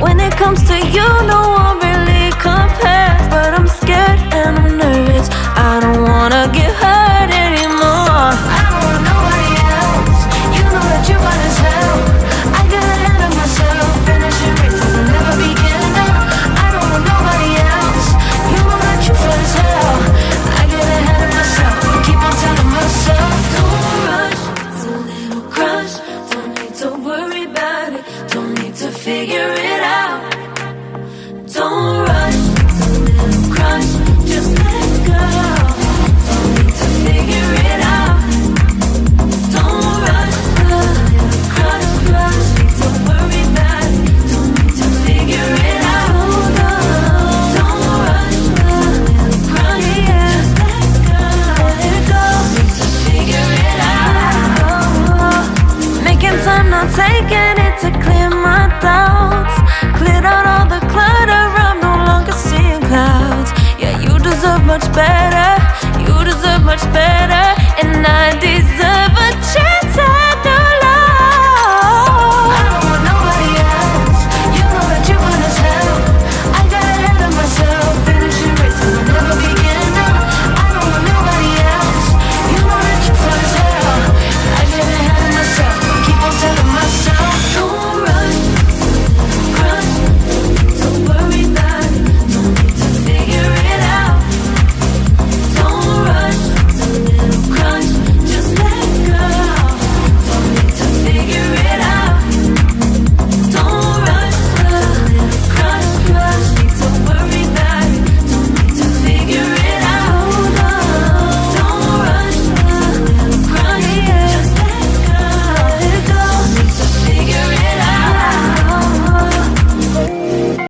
When it comes to you, no one really compares. But I'm scared and I'm nervous. I don't wanna get hurt anymore. I don't want nobody else. You know that you fine as hell. I get ahead of myself, finishing races and never beginning up. I don't want nobody else. You know that you fine as hell. I get ahead of myself, keep on telling myself, don't rush, it's a little crush. Don't need to worry about it, don't need to figure it out. Don't rush, it's a little crush, just let go. Don't need to figure it out. Don't rush, a little crush, need to worry about it, don't need to figure it out. Don't rush, a little crush, just let go. Need to figure it out. Making time, not taking it to clear my doubts. Cleared out all the clutter, I'm no longer seeing clouds. Yeah, you deserve much better, you deserve much better, and I deserve a chance